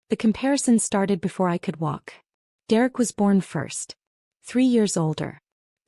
The comparison started before I could walk. Derek was born first. 3 years older.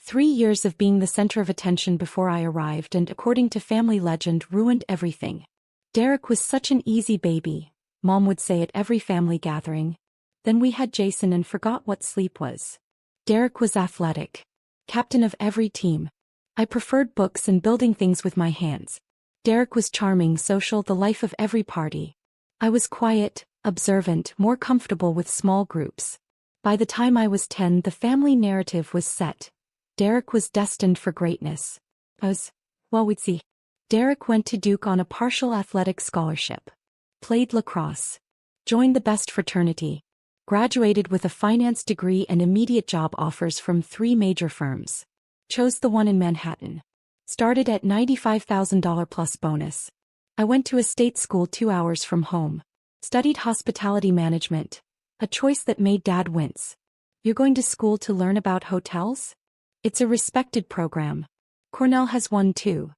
3 years of being the center of attention before I arrived and, according to family legend, ruined everything. Derek was such an easy baby, Mom would say at every family gathering. Then we had Jason and forgot what sleep was. Derek was athletic. Captain of every team. I preferred books and building things with my hands. Derek was charming, social, the life of every party. I was quiet, observant, more comfortable with small groups. By the time I was 10, the family narrative was set. Derek was destined for greatness. We'd see. Derek went to Duke on a partial athletic scholarship. Played lacrosse. Joined the best fraternity. Graduated with a finance degree and immediate job offers from 3 major firms. Chose the one in Manhattan. Started at $95,000 plus bonus. I went to a state school 2 hours from home. Studied hospitality management. A choice that made Dad wince. You're going to school to learn about hotels? It's a respected program. Cornell has one too.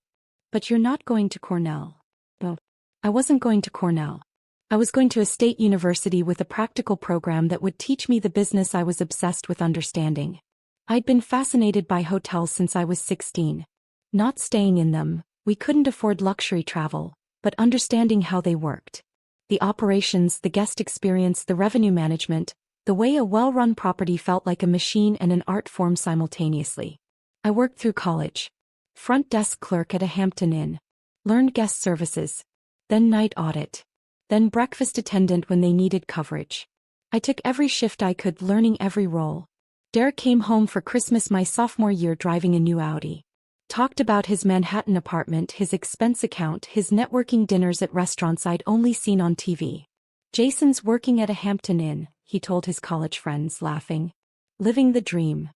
But you're not going to Cornell. No. I wasn't going to Cornell. I was going to a state university with a practical program that would teach me the business I was obsessed with understanding. I'd been fascinated by hotels since I was 16. Not staying in them, we couldn't afford luxury travel, but understanding how they worked. The operations, the guest experience, the revenue management, the way a well-run property felt like a machine and an art form simultaneously. I worked through college. Front desk clerk at a Hampton Inn. Learned guest services. Then night audit. Then breakfast attendant when they needed coverage. I took every shift I could, learning every role. Derek came home for Christmas my sophomore year driving a new Audi. Talked about his Manhattan apartment, his expense account, his networking dinners at restaurants I'd only seen on TV. Jason's working at a Hampton Inn, he told his college friends, laughing. Living the dream.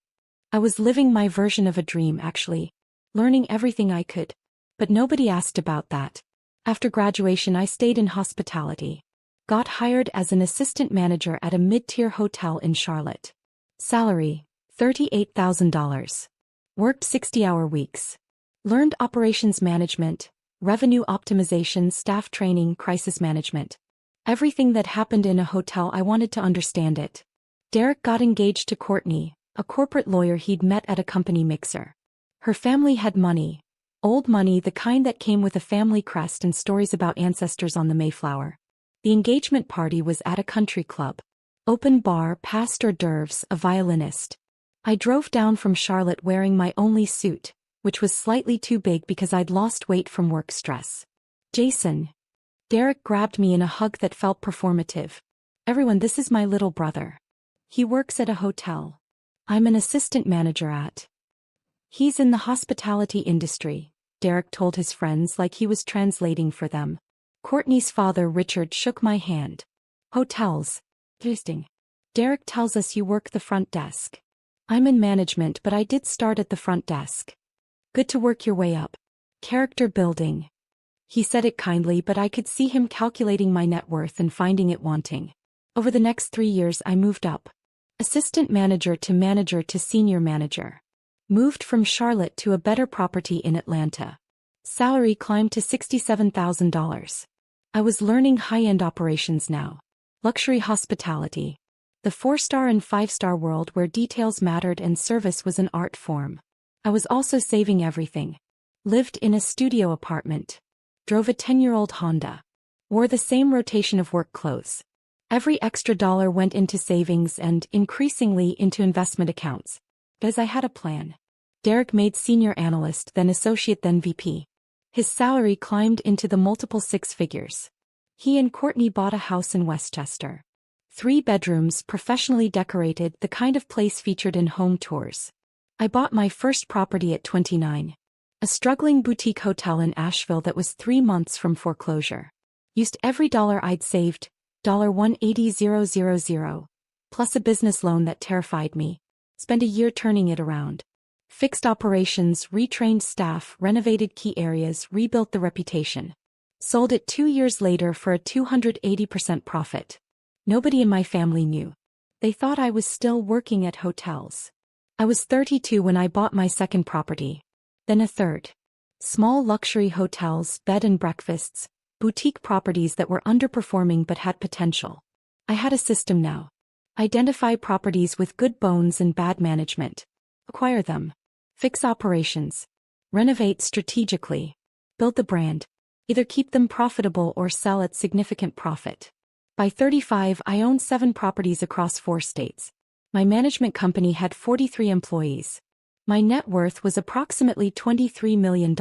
I was living my version of a dream, actually. Learning everything I could. But nobody asked about that. After graduation I stayed in hospitality. Got hired as an assistant manager at a mid-tier hotel in Charlotte. Salary, $38,000. Worked 60-hour weeks. Learned operations management, revenue optimization, staff training, crisis management. Everything that happened in a hotel, I wanted to understand it. Derek got engaged to Courtney, a corporate lawyer he'd met at a company mixer. Her family had money. Old money, the kind that came with a family crest and stories about ancestors on the Mayflower. The engagement party was at a country club. Open bar, past hors d'oeuvres, a violinist. I drove down from Charlotte wearing my only suit, which was slightly too big because I'd lost weight from work stress. Jason. Derek grabbed me in a hug that felt performative. Everyone, this is my little brother. He works at a hotel. I'm an assistant manager at. He's in the hospitality industry, Derek told his friends like he was translating for them. Courtney's father, Richard, shook my hand. Hotels. Interesting. Derek tells us you work the front desk. I'm in management, but I did start at the front desk. Good to work your way up. Character building. He said it kindly, but I could see him calculating my net worth and finding it wanting. Over the next 3 years I moved up. Assistant manager to senior manager. Moved from Charlotte to a better property in Atlanta. Salary climbed to $67,000. I was learning high-end operations now. Luxury hospitality. The 4-star and 5-star world where details mattered and service was an art form. I was also saving everything. Lived in a studio apartment. Drove a 10-year-old Honda. Wore the same rotation of work clothes. Every extra dollar went into savings and, increasingly, into investment accounts. Because I had a plan. Derek made senior analyst, then associate, then VP. His salary climbed into the multiple 6 figures. He and Courtney bought a house in Westchester. 3 bedrooms, professionally decorated, the kind of place featured in home tours. I bought my first property at 29. A struggling boutique hotel in Asheville that was 3 months from foreclosure. Used every dollar I'd saved, $180,000, plus a business loan that terrified me. Spent a year turning it around. Fixed operations, retrained staff, renovated key areas, rebuilt the reputation. Sold it 2 years later for a 280% profit. Nobody in my family knew. They thought I was still working at hotels. I was 32 when I bought my second property. Then a third. Small luxury hotels, bed and breakfasts, boutique properties that were underperforming but had potential. I had a system now. Identify properties with good bones and bad management. Acquire them. Fix operations. Renovate strategically. Build the brand. Either keep them profitable or sell at significant profit. By 35, I owned 7 properties across 4 states. My management company had 43 employees. My net worth was approximately $23 million.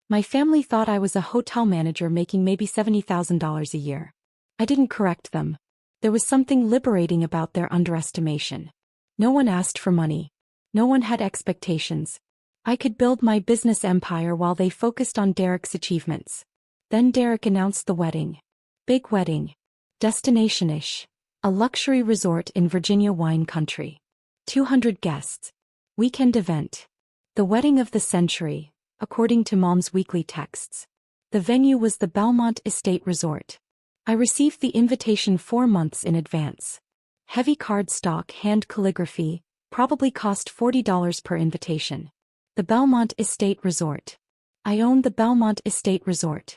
My family thought I was a hotel manager making maybe $70,000 a year. I didn't correct them. There was something liberating about their underestimation. No one asked for money. No one had expectations. I could build my business empire while they focused on Derek's achievements. Then Derek announced the wedding. Big wedding. Destination-ish. A luxury resort in Virginia wine country. 200 guests. Weekend event. The wedding of the century, according to Mom's weekly texts. The venue was the Belmont Estate Resort. I received the invitation 4 months in advance. Heavy cardstock hand calligraphy, probably cost $40 per invitation. The Belmont Estate Resort. I owned the Belmont Estate Resort.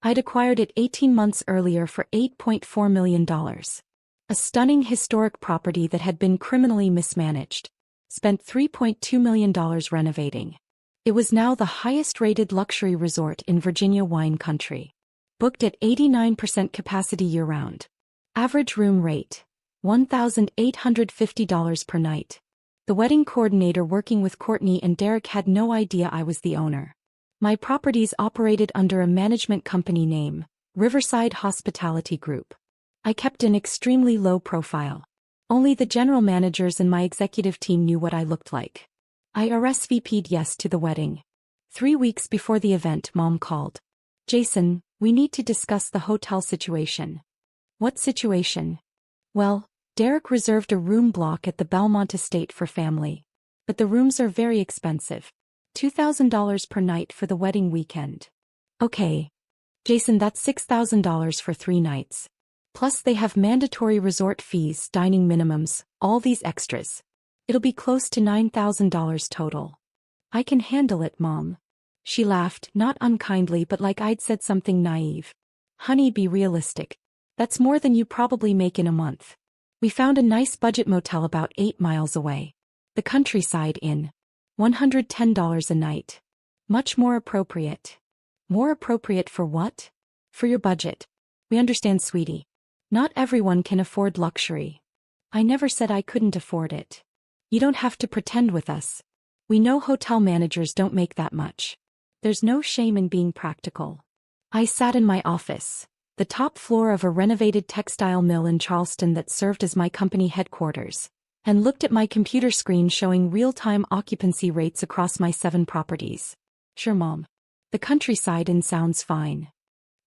I'd acquired it 18 months earlier for $8.4 million. A stunning historic property that had been criminally mismanaged. Spent $3.2 million renovating. It was now the highest-rated luxury resort in Virginia wine country. Booked at 89% capacity year-round. Average room rate, $1,850 per night. The wedding coordinator working with Courtney and Derek had no idea I was the owner. My properties operated under a management company name, Riverside Hospitality Group. I kept an extremely low profile. Only the general managers and my executive team knew what I looked like. I RSVP'd yes to the wedding. 3 weeks before the event, Mom called. Jason, we need to discuss the hotel situation. What situation? Well, Derek reserved a room block at the Belmont Estate for family. But the rooms are very expensive. $2,000 per night for the wedding weekend. Okay. Jason, that's $6,000 for 3 nights. Plus they have mandatory resort fees, dining minimums, all these extras. It'll be close to $9,000 total. I can handle it, Mom. She laughed, not unkindly but like I'd said something naive. Honey, be realistic. That's more than you probably make in a month. We found a nice budget motel about 8 miles away. The Countryside Inn. $110 a night. Much more appropriate. More appropriate for what? For your budget. We understand, sweetie. Not everyone can afford luxury. I never said I couldn't afford it. You don't have to pretend with us. We know hotel managers don't make that much. There's no shame in being practical. I sat in my office, the top floor of a renovated textile mill in Charleston that served as my company headquarters, and looked at my computer screen showing real-time occupancy rates across my 7 properties. Sure, Mom. The Countryside Inn sounds fine.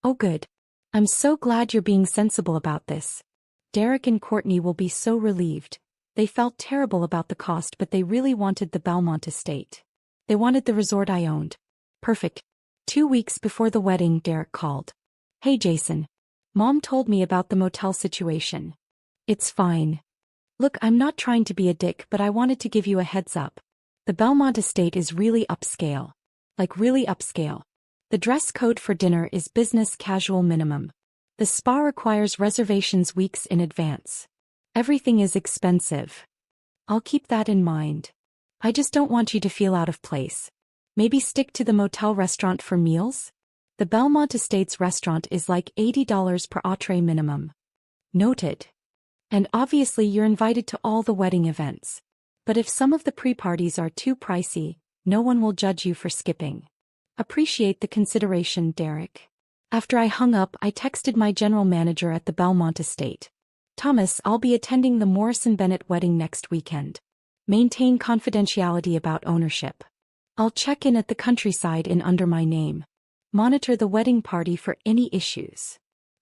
Oh good. I'm so glad you're being sensible about this. Derek and Courtney will be so relieved. They felt terrible about the cost, but they really wanted the Belmont Estate. They wanted the resort I owned. Perfect. 2 weeks before the wedding, Derek called. Hey Jason. Mom told me about the motel situation. It's fine. Look, I'm not trying to be a dick, but I wanted to give you a heads up. The Belmont Estate is really upscale. Like really upscale. The dress code for dinner is business casual minimum. The spa requires reservations weeks in advance. Everything is expensive. I'll keep that in mind. I just don't want you to feel out of place. Maybe stick to the motel restaurant for meals? The Belmont Estates restaurant is like $80 per entree minimum. Noted. And obviously you're invited to all the wedding events. But if some of the pre-parties are too pricey, no one will judge you for skipping. Appreciate the consideration, Derek. After I hung up, I texted my general manager at the Belmont Estate. Thomas, I'll be attending the Morrison Bennett wedding next weekend. Maintain confidentiality about ownership. I'll check in at the Countryside Inn under my name. Monitor the wedding party for any issues.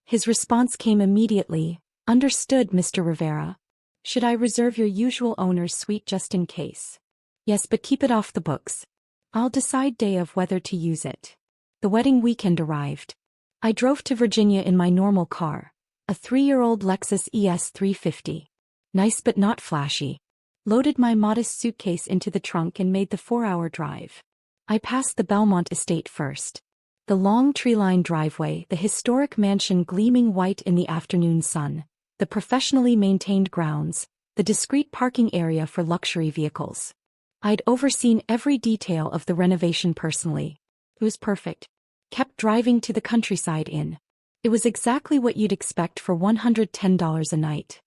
His response came immediately. Understood, Mr. Rivera. Should I reserve your usual owner's suite just in case? Yes, but keep it off the books. I'll decide day of whether to use it. The wedding weekend arrived. I drove to Virginia in my normal car, a 3-year-old Lexus ES 350. Nice but not flashy. Loaded my modest suitcase into the trunk and made the 4-hour drive. I passed the Belmont Estate first. The long tree-lined driveway, the historic mansion gleaming white in the afternoon sun, the professionally maintained grounds, the discreet parking area for luxury vehicles. I'd overseen every detail of the renovation personally. It was perfect. Kept driving to the Countryside Inn. It was exactly what you'd expect for $110 a night.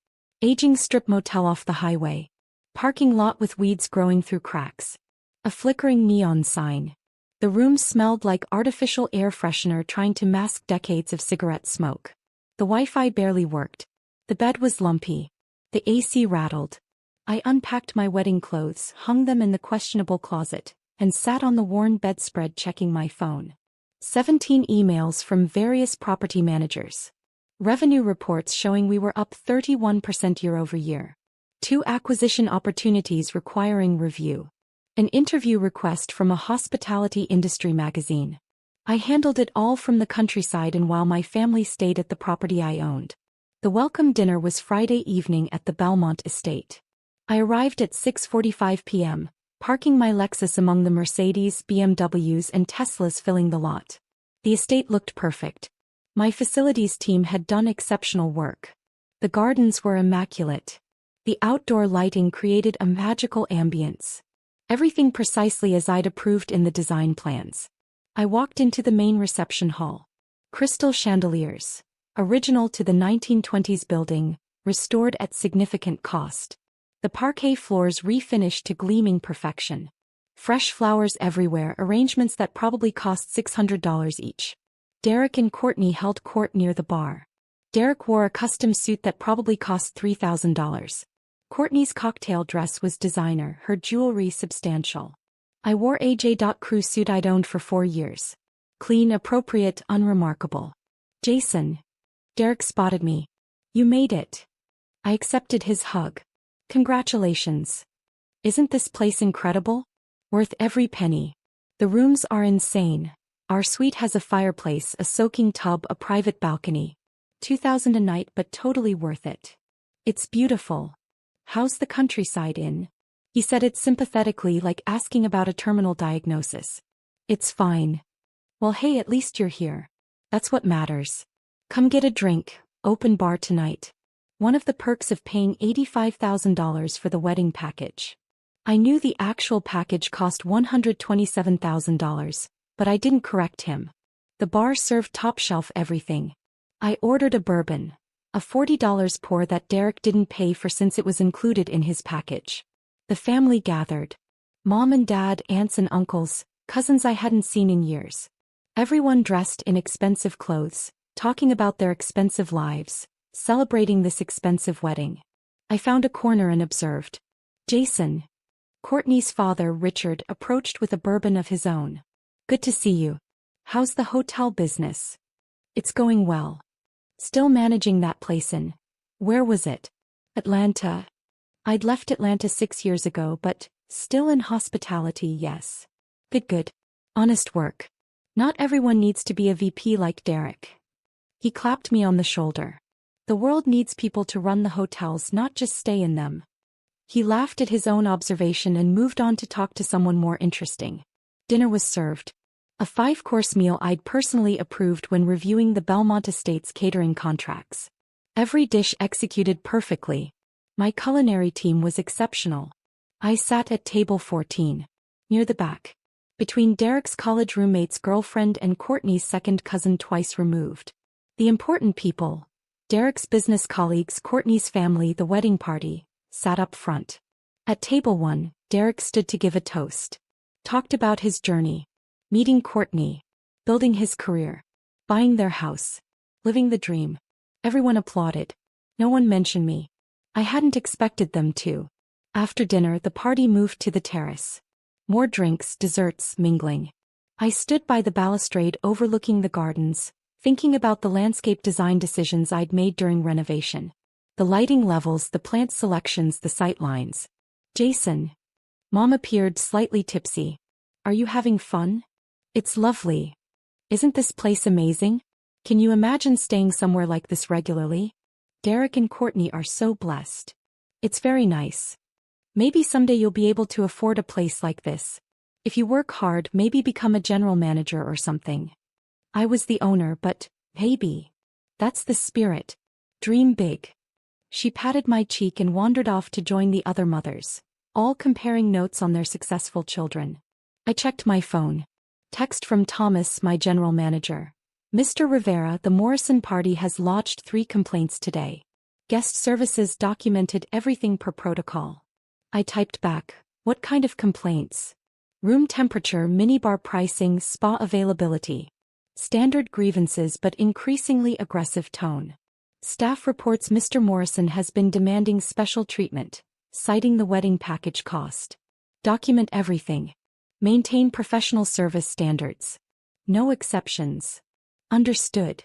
Aging strip motel off the highway. Parking lot with weeds growing through cracks. A flickering neon sign. The room smelled like artificial air freshener trying to mask decades of cigarette smoke. The Wi-Fi barely worked. The bed was lumpy. The AC rattled. I unpacked my wedding clothes, hung them in the questionable closet, and sat on the worn bedspread checking my phone. 17 emails from various property managers. Revenue reports showing we were up 31% year-over-year. 2 acquisition opportunities requiring review. An interview request from a hospitality industry magazine. I handled it all from the countryside and while my family stayed at the property I owned. The welcome dinner was Friday evening at the Belmont estate. I arrived at 6:45 p.m., parking my Lexus among the Mercedes, BMWs and Teslas filling the lot. The estate looked perfect. My facilities team had done exceptional work. The gardens were immaculate. The outdoor lighting created a magical ambience. Everything precisely as I'd approved in the design plans. I walked into the main reception hall. Crystal chandeliers. Original to the 1920s building, restored at significant cost. The parquet floors refinished to gleaming perfection. Fresh flowers everywhere, arrangements that probably cost $600 each. Derek and Courtney held court near the bar. Derek wore a custom suit that probably cost $3,000. Courtney's cocktail dress was designer, her jewelry substantial. I wore a J.Crew suit I'd owned for 4 years. Clean, appropriate, unremarkable. Jason. Derek spotted me. You made it. I accepted his hug. Congratulations. Isn't this place incredible? Worth every penny. The rooms are insane. Our suite has a fireplace, a soaking tub, a private balcony. $2,000 a night but totally worth it. It's beautiful. How's the Countryside Inn? He said it sympathetically, like asking about a terminal diagnosis. It's fine. Well, hey, at least you're here. That's what matters. Come get a drink, open bar tonight. One of the perks of paying $85,000 for the wedding package. I knew the actual package cost $127,000, but I didn't correct him. The bar served top-shelf everything. I ordered a bourbon, a $40 pour that Derek didn't pay for since it was included in his package. The family gathered. Mom and dad, aunts and uncles, cousins I hadn't seen in years. Everyone dressed in expensive clothes, talking about their expensive lives, celebrating this expensive wedding. I found a corner and observed. Jason. Courtney's father, Richard, approached with a bourbon of his own. Good to see you. How's the hotel business? It's going well. Still managing that place in. Where was it? Atlanta. I'd left Atlanta 6 years ago, but still in hospitality, yes. Good. Honest work. Not everyone needs to be a VP like Derek. He clapped me on the shoulder. The world needs people to run the hotels, not just stay in them. He laughed at his own observation and moved on to talk to someone more interesting. Dinner was served. A 5-course meal I'd personally approved when reviewing the Belmont Estate's catering contracts. Every dish executed perfectly. My culinary team was exceptional. I sat at table 14, near the back, between Derek's college roommate's girlfriend and Courtney's second cousin twice removed. The important people, Derek's business colleagues, Courtney's family, the wedding party, sat up front. At table 1, Derek stood to give a toast. Talked about his journey. Meeting Courtney. Building his career. Buying their house. Living the dream. Everyone applauded. No one mentioned me. I hadn't expected them to. After dinner, the party moved to the terrace. More drinks, desserts, mingling. I stood by the balustrade overlooking the gardens, thinking about the landscape design decisions I'd made during renovation. The lighting levels, the plant selections, the sightlines. Jason. Mom appeared slightly tipsy. Are you having fun? It's lovely. Isn't this place amazing? Can you imagine staying somewhere like this regularly? Derek and Courtney are so blessed. It's very nice. Maybe someday you'll be able to afford a place like this. If you work hard, maybe become a general manager or something. I was the owner, but, maybe. That's the spirit. Dream big. She patted my cheek and wandered off to join the other mothers, all comparing notes on their successful children. I checked my phone. Text from Thomas, my general manager. Mr. Rivera, the Morrison party has lodged 3 complaints today. Guest services documented everything per protocol. I typed back, what kind of complaints? Room temperature, minibar pricing, spa availability. Standard grievances but increasingly aggressive tone. Staff reports Mr. Morrison has been demanding special treatment, citing the wedding package cost. Document everything. Maintain professional service standards. No exceptions. Understood.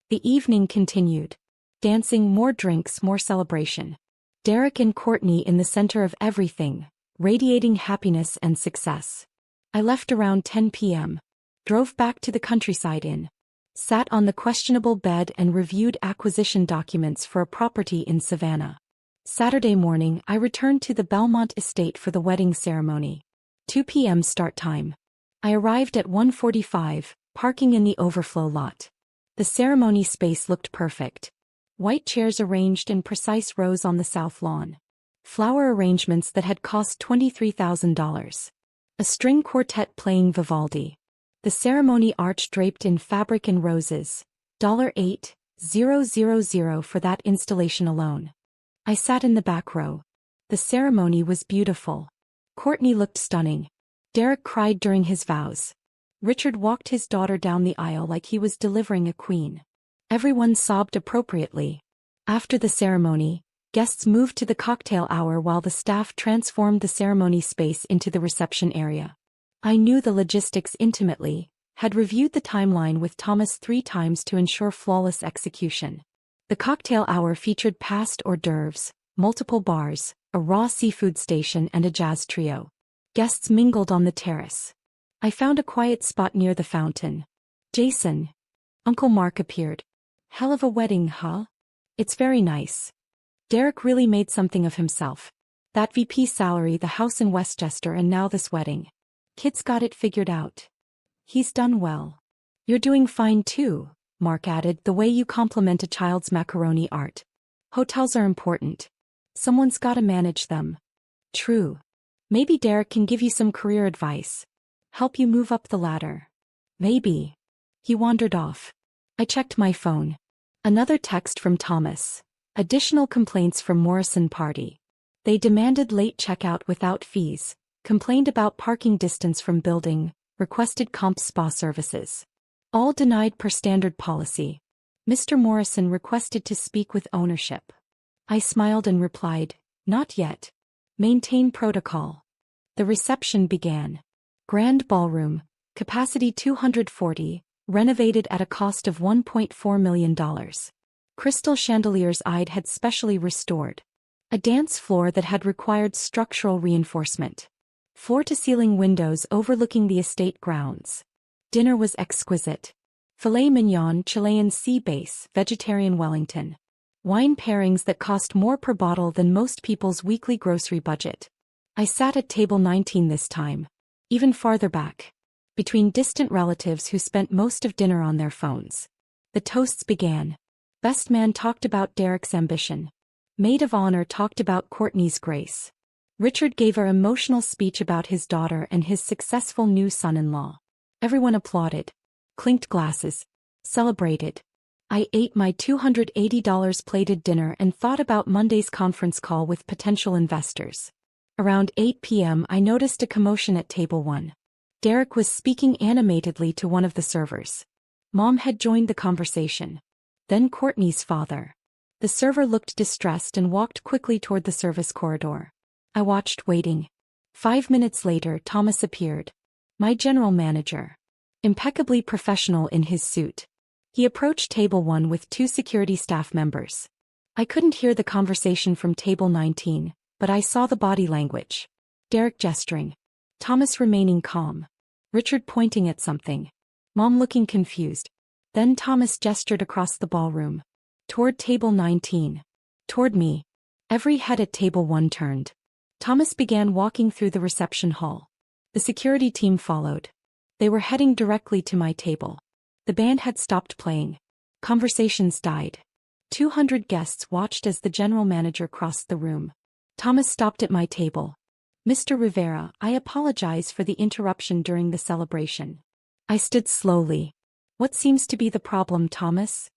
The evening continued. Dancing, more drinks, more celebration. Derek and Courtney in the center of everything, radiating happiness and success. I left around 10 p.m. Drove back to the Countryside Inn. Sat on the questionable bed and reviewed acquisition documents for a property in Savannah. Saturday morning, I returned to the Belmont estate for the wedding ceremony. 2 p.m. start time. I arrived at 1:45, parking in the overflow lot. The ceremony space looked perfect. White chairs arranged in precise rows on the south lawn. Flower arrangements that had cost $23,000. A string quartet playing Vivaldi. The ceremony arch draped in fabric and roses. $8,000 for that installation alone. I sat in the back row. The ceremony was beautiful. Courtney looked stunning. Derek cried during his vows. Richard walked his daughter down the aisle like he was delivering a queen. Everyone sobbed appropriately. After the ceremony, guests moved to the cocktail hour while the staff transformed the ceremony space into the reception area. I knew the logistics intimately, had reviewed the timeline with Thomas 3 times to ensure flawless execution. The cocktail hour featured past hors d'oeuvres, multiple bars, a raw seafood station and a jazz trio. Guests mingled on the terrace. I found a quiet spot near the fountain. Jason. Uncle Mark appeared. Hell of a wedding, huh? It's very nice. Derek really made something of himself. That VP salary, the house in Westchester, and now this wedding. Kid's got it figured out. He's done well. You're doing fine too, Mark added, the way you compliment a child's macaroni art. Hotels are important. Someone's gotta manage them. True. Maybe Derek can give you some career advice. Help you move up the ladder. Maybe. He wandered off. I checked my phone. Another text from Thomas. Additional complaints from Morrison party. They demanded late checkout without fees, complained about parking distance from building, requested comp spa services. All denied per standard policy. Mr. Morrison requested to speak with ownership. I smiled and replied, not yet. Maintain protocol. The reception began. Grand ballroom, capacity 240, renovated at a cost of $1.4 million. Crystal chandeliers I'd had specially restored. A dance floor that had required structural reinforcement. Floor-to-ceiling windows overlooking the estate grounds. Dinner was exquisite. Filet mignon, Chilean sea base, vegetarian Wellington. Wine pairings that cost more per bottle than most people's weekly grocery budget. I sat at table 19 this time. Even farther back. Between distant relatives who spent most of dinner on their phones. The toasts began. Best man talked about Derek's ambition. Maid of honor talked about Courtney's grace. Richard gave an emotional speech about his daughter and his successful new son-in-law. Everyone applauded. Clinked glasses. Celebrated. I ate my $280 plated dinner and thought about Monday's conference call with potential investors. Around 8 p.m. I noticed a commotion at table 1. Derek was speaking animatedly to one of the servers. Mom had joined the conversation. Then Courtney's father. The server looked distressed and walked quickly toward the service corridor. I watched, waiting. 5 minutes later, Thomas appeared. My general manager. Impeccably professional in his suit. He approached table 1 with 2 security staff members. I couldn't hear the conversation from table 19, but I saw the body language. Derek gesturing. Thomas remaining calm. Richard pointing at something. Mom looking confused. Then Thomas gestured across the ballroom. Toward table 19. Toward me. Every head at table 1 turned. Thomas began walking through the reception hall. The security team followed. They were heading directly to my table. The band had stopped playing. Conversations died. 200 guests watched as the general manager crossed the room. Thomas stopped at my table. Mr. Rivera, I apologize for the interruption during the celebration. I stood slowly. What seems to be the problem, Thomas?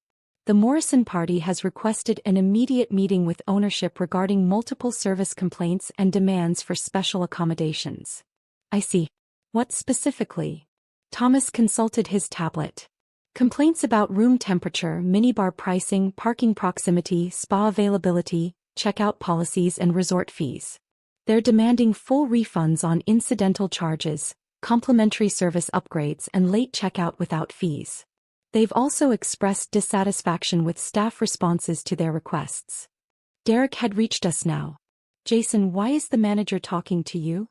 The Morrison party has requested an immediate meeting with ownership regarding multiple service complaints and demands for special accommodations. I see. What specifically? Thomas consulted his tablet. Complaints about room temperature, minibar pricing, parking proximity, spa availability, checkout policies and resort fees. They're demanding full refunds on incidental charges, complimentary service upgrades and late checkout without fees. They've also expressed dissatisfaction with staff responses to their requests. Derek had reached us now. Jason, why is the manager talking to you?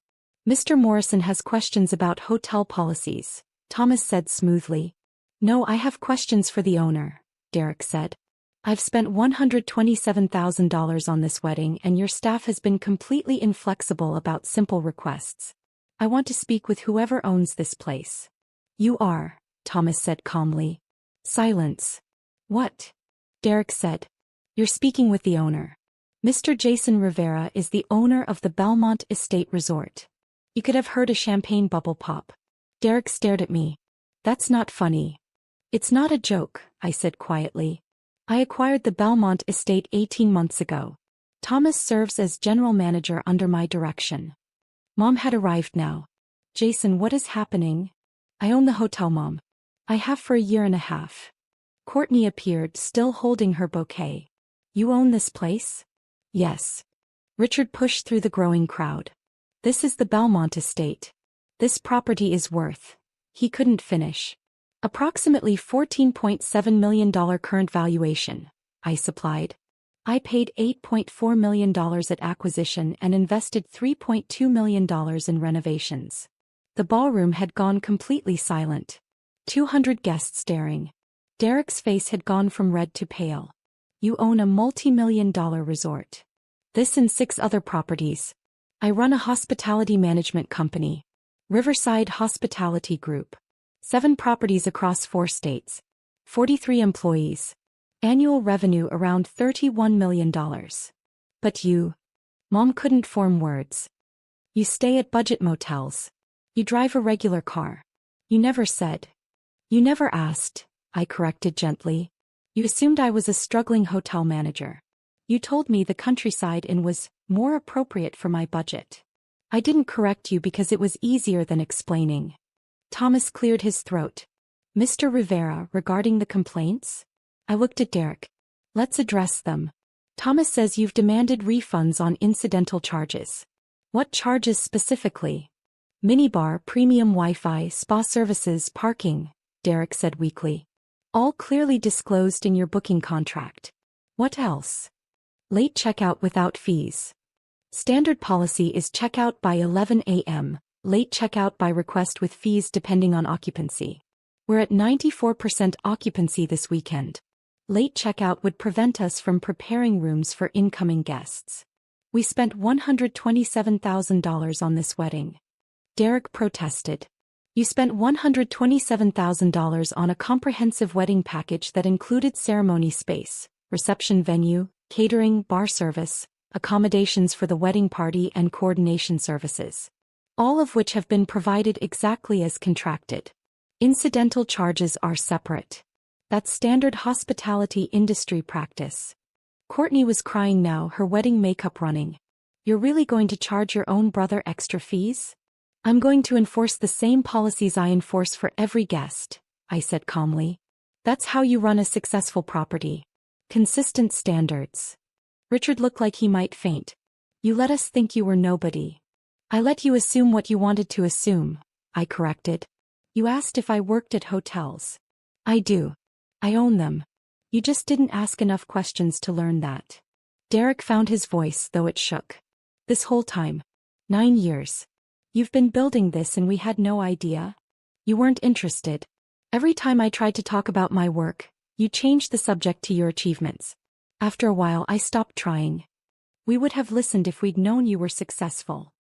Mr. Morrison has questions about hotel policies, Thomas said smoothly. No, I have questions for the owner, Derek said. I've spent $127,000 on this wedding and your staff has been completely inflexible about simple requests. I want to speak with whoever owns this place. You are, Thomas said calmly. Silence. What? Derek said. You're speaking with the owner. Mr. Jason Rivera is the owner of the Belmont Estate Resort. You could have heard a champagne bubble pop. Derek stared at me. That's not funny. It's not a joke, I said quietly. I acquired the Belmont Estate 18 months ago. Thomas serves as general manager under my direction. Mom had arrived now. Jason, what is happening? I own the hotel, Mom. I have for a year and a half. Courtney appeared, still holding her bouquet. You own this place? Yes. Richard pushed through the growing crowd. This is the Belmont Estate. This property is worth. He couldn't finish. Approximately $14.7 million current valuation, I supplied. I paid $8.4 million at acquisition and invested $3.2 million in renovations. The ballroom had gone completely silent. 200 guests staring. Derek's face had gone from red to pale. You own a multi-million-dollar resort. This and 6 other properties. I run a hospitality management company. Riverside Hospitality Group. 7 properties across 4 states. 43 employees. Annual revenue around $31 million. But you. Mom couldn't form words. You stay at budget motels. You drive a regular car. You never said. You never asked, I corrected gently. You assumed I was a struggling hotel manager. You told me the Countryside Inn was more appropriate for my budget. I didn't correct you because it was easier than explaining. Thomas cleared his throat. Mr. Rivera, regarding the complaints? I looked at Derek. Let's address them. Thomas says you've demanded refunds on incidental charges. What charges specifically? Minibar, premium Wi-Fi, spa services, parking, Derek said weakly. All clearly disclosed in your booking contract. What else? Late checkout without fees. Standard policy is checkout by 11 a.m., late checkout by request with fees depending on occupancy. We're at 94% occupancy this weekend. Late checkout would prevent us from preparing rooms for incoming guests. We spent $127,000 on this wedding. Derek protested. You spent $127,000 on a comprehensive wedding package that included ceremony space, reception venue, catering, bar service, accommodations for the wedding party and coordination services. All of which have been provided exactly as contracted. Incidental charges are separate. That's standard hospitality industry practice. Courtney was crying now, her wedding makeup running. You're really going to charge your own brother extra fees? I'm going to enforce the same policies I enforce for every guest, I said calmly. That's how you run a successful property. Consistent standards. Richard looked like he might faint. You let us think you were nobody. I let you assume what you wanted to assume, I corrected. You asked if I worked at hotels. I do. I own them. You just didn't ask enough questions to learn that. Derek found his voice, though it shook. This whole time. 9 years. You've been building this and we had no idea. You weren't interested. Every time I tried to talk about my work, you changed the subject to your achievements. After a while I stopped trying. We would have listened if we'd known you were successful.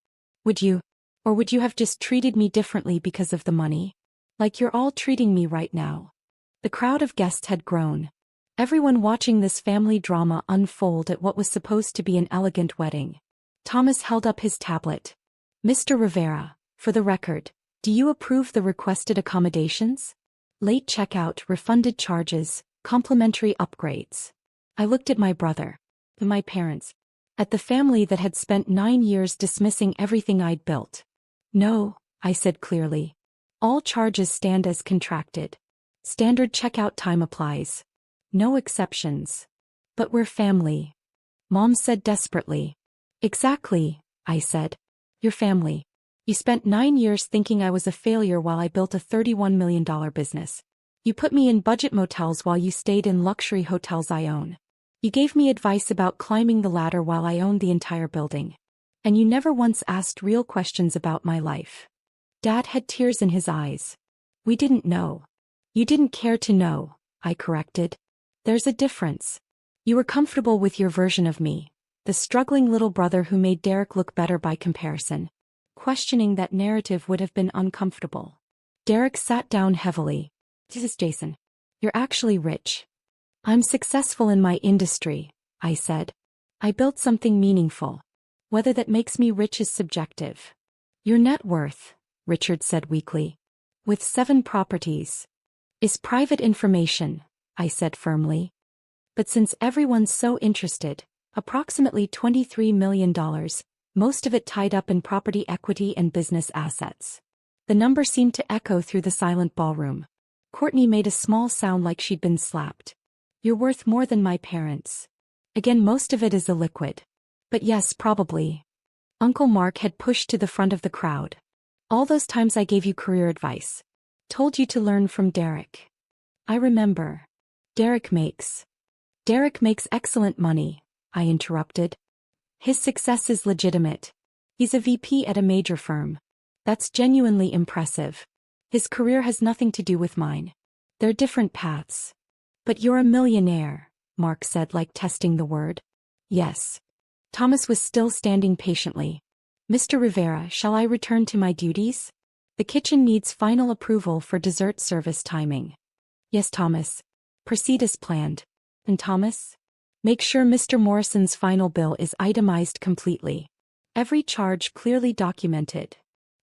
Would you? Or would you have just treated me differently because of the money? Like you're all treating me right now. The crowd of guests had grown. Everyone watching this family drama unfold at what was supposed to be an elegant wedding. Thomas held up his tablet. Mr. Rivera, for the record, do you approve the requested accommodations? Late checkout, refunded charges, complimentary upgrades. I looked at my brother, at my parents, at the family that had spent 9 years dismissing everything I'd built. No, I said clearly. All charges stand as contracted. Standard checkout time applies. No exceptions. But we're family. Mom said desperately. Exactly, I said. Your family. You spent 9 years thinking I was a failure while I built a $31 million business. You put me in budget motels while you stayed in luxury hotels I own. You gave me advice about climbing the ladder while I owned the entire building. And you never once asked real questions about my life. Dad had tears in his eyes. We didn't know. You didn't care to know, I corrected. There's a difference. You were comfortable with your version of me, the struggling little brother who made Derek look better by comparison. Questioning that narrative would have been uncomfortable. Derek sat down heavily. This is Jason. You're actually rich. I'm successful in my industry, I said. I built something meaningful. Whether that makes me rich is subjective. Your net worth, Richard said weakly, with 7 properties, is private information, I said firmly. But since everyone's so interested, approximately $23 million, most of it tied up in property equity and business assets. The number seemed to echo through the silent ballroom. Courtney made a small sound like she'd been slapped. You're worth more than my parents. Again, most of it is illiquid. But yes, probably. Uncle Mark had pushed to the front of the crowd. All those times I gave you career advice. Told you to learn from Derek. I remember. Derek makes excellent money, I interrupted. His success is legitimate. He's a VP at a major firm. That's genuinely impressive. His career has nothing to do with mine. They're different paths. But you're a millionaire, Mark said, like testing the word. Yes. Thomas was still standing patiently. Mr. Rivera, shall I return to my duties? The kitchen needs final approval for dessert service timing. Yes, Thomas. Proceed as planned. And Thomas? Make sure Mr. Morrison's final bill is itemized completely. Every charge clearly documented.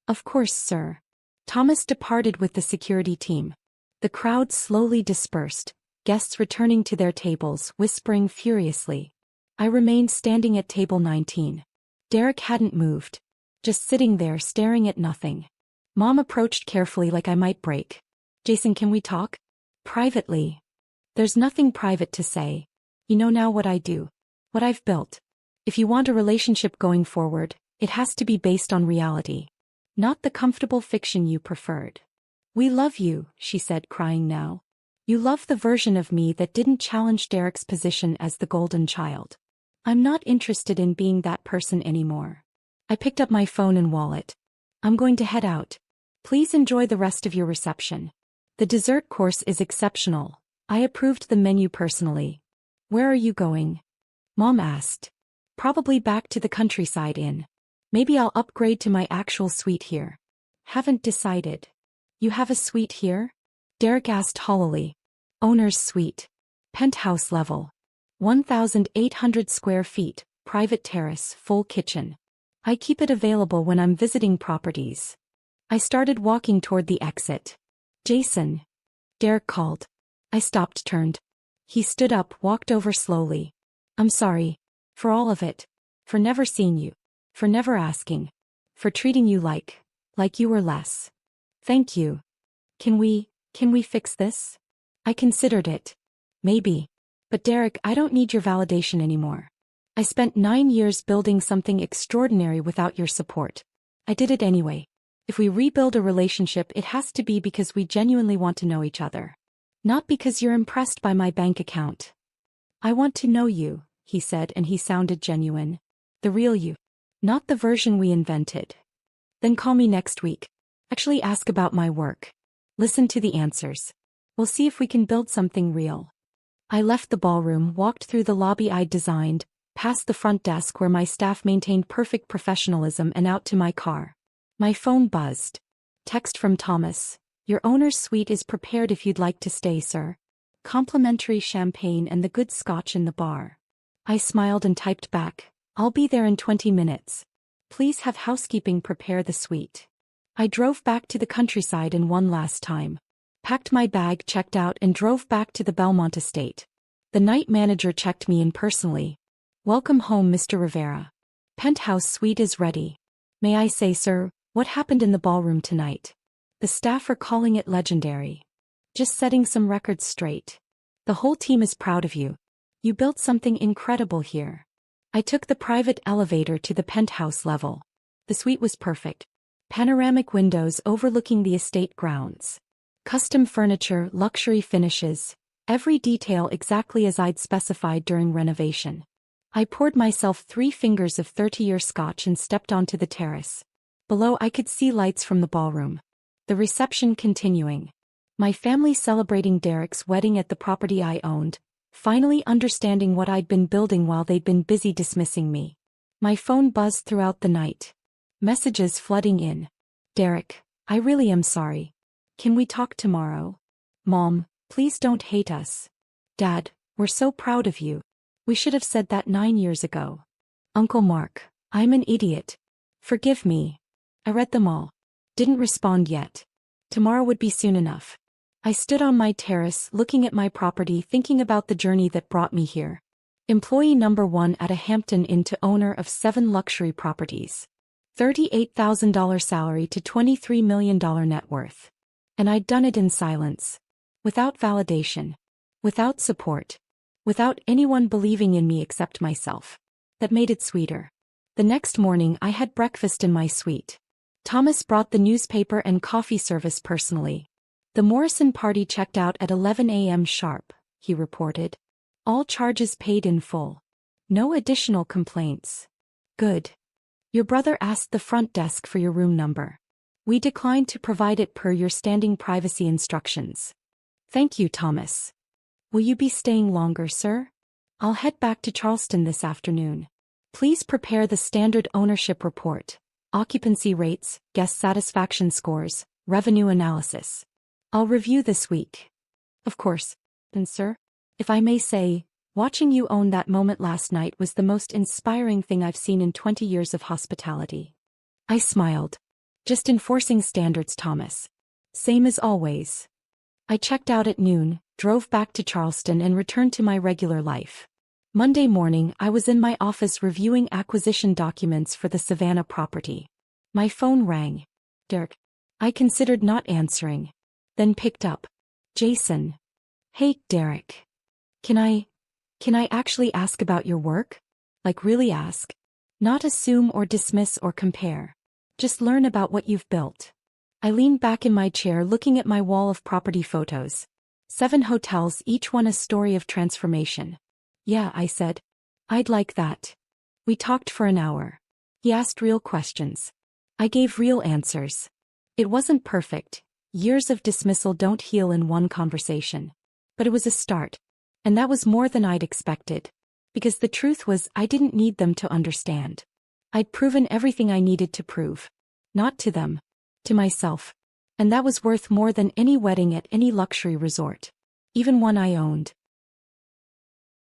Of course, sir. Thomas departed with the security team. The crowd slowly dispersed, guests returning to their tables, whispering furiously. I remained standing at table 19. Derek hadn't moved. Just sitting there staring at nothing. Mom approached carefully like I might break. Jason, can we talk? Privately. There's nothing private to say. You know now what I do. What I've built. If you want a relationship going forward, it has to be based on reality. Not the comfortable fiction you preferred. We love you, she said, crying now. You love the version of me that didn't challenge Derek's position as the golden child. I'm not interested in being that person anymore. I picked up my phone and wallet. I'm going to head out. Please enjoy the rest of your reception. The dessert course is exceptional. I approved the menu personally. Where are you going? Mom asked. Probably back to the countryside inn. Maybe I'll upgrade to my actual suite here. Haven't decided. You have a suite here? Derek asked hollowly. Owner's suite. Penthouse level. 1,800 square feet, private terrace, full kitchen. I keep it available when I'm visiting properties. I started walking toward the exit. Jason. Derek called. I stopped, turned. He stood up, walked over slowly. I'm sorry. For all of it. For never seeing you. For never asking. For treating you like you were less. Thank you. Can we fix this? I considered it. Maybe. But Derek, I don't need your validation anymore. I spent 9 years building something extraordinary without your support. I did it anyway. If we rebuild a relationship, it has to be because we genuinely want to know each other. Not because you're impressed by my bank account. I want to know you, he said, and he sounded genuine. The real you. Not the version we invented. Then call me next week. Actually ask about my work. Listen to the answers. We'll see if we can build something real. I left the ballroom, walked through the lobby I'd designed, past the front desk where my staff maintained perfect professionalism, and out to my car. My phone buzzed. Text from Thomas. Your owner's suite is prepared if you'd like to stay, sir. complimentary champagne and the good scotch in the bar. I smiled and typed back, "I'll be there in 20 minutes. Please have housekeeping prepare the suite." I drove back to the countryside in one last time. Packed my bag, checked out, and drove back to the Belmont estate. The night manager checked me in personally. "Welcome home, Mr. Rivera. Penthouse suite is ready. May I say, sir, what happened in the ballroom tonight? The staff are calling it legendary. Just setting some records straight. The whole team is proud of you. You built something incredible here." I took the private elevator to the penthouse level. The suite was perfect. Panoramic windows overlooking the estate grounds. Custom furniture, luxury finishes, every detail exactly as I'd specified during renovation. I poured myself 3 fingers of 30-year scotch and stepped onto the terrace. Below I could see lights from the ballroom. The reception continuing. My family celebrating Derek's wedding at the property I owned, finally understanding what I'd been building while they'd been busy dismissing me. My phone buzzed throughout the night. Messages flooding in. "Derek, I really am sorry. Can we talk tomorrow? Mom, please don't hate us. Dad, we're so proud of you. We should have said that 9 years ago. Uncle Mark, I'm an idiot. Forgive me." I read them all. Didn't respond yet. Tomorrow would be soon enough. I stood on my terrace looking at my property, thinking about the journey that brought me here. Employee number 1 at a Hampton Inn to owner of 7 luxury properties. $38,000 salary to $23 million net worth. And I'd done it in silence. Without validation. Without support. Without anyone believing in me except myself. That made it sweeter. The next morning I had breakfast in my suite. Thomas brought the newspaper and coffee service personally. "The Morrison party checked out at 11 a.m. sharp," he reported. "All charges paid in full. No additional complaints. Good. Your brother asked the front desk for your room number. We declined to provide it per your standing privacy instructions. Thank you, Thomas. Will you be staying longer, sir? I'll head back to Charleston this afternoon. Please prepare the standard ownership report, occupancy rates, guest satisfaction scores, revenue analysis. I'll review this week." "Of course. And sir, if I may say, watching you own that moment last night was the most inspiring thing I've seen in 20 years of hospitality." I smiled. "Just enforcing standards, Thomas. Same as always." I checked out at noon, drove back to Charleston and returned to my regular life. Monday morning I was in my office reviewing acquisition documents for the Savannah property. My phone rang. "Derek." I considered not answering. Then picked up. "Jason." "Hey, Derek. Can I actually ask about your work? Like really ask? Not assume or dismiss or compare. Just learn about what you've built." I leaned back in my chair looking at my wall of property photos. 7 hotels, each one a story of transformation. "Yeah," I said. "I'd like that." We talked for an hour. He asked real questions. I gave real answers. It wasn't perfect. Years of dismissal don't heal in one conversation. But it was a start. And that was more than I'd expected. Because the truth was I didn't need them to understand. I'd proven everything I needed to prove. Not to them. To myself. And that was worth more than any wedding at any luxury resort. Even one I owned.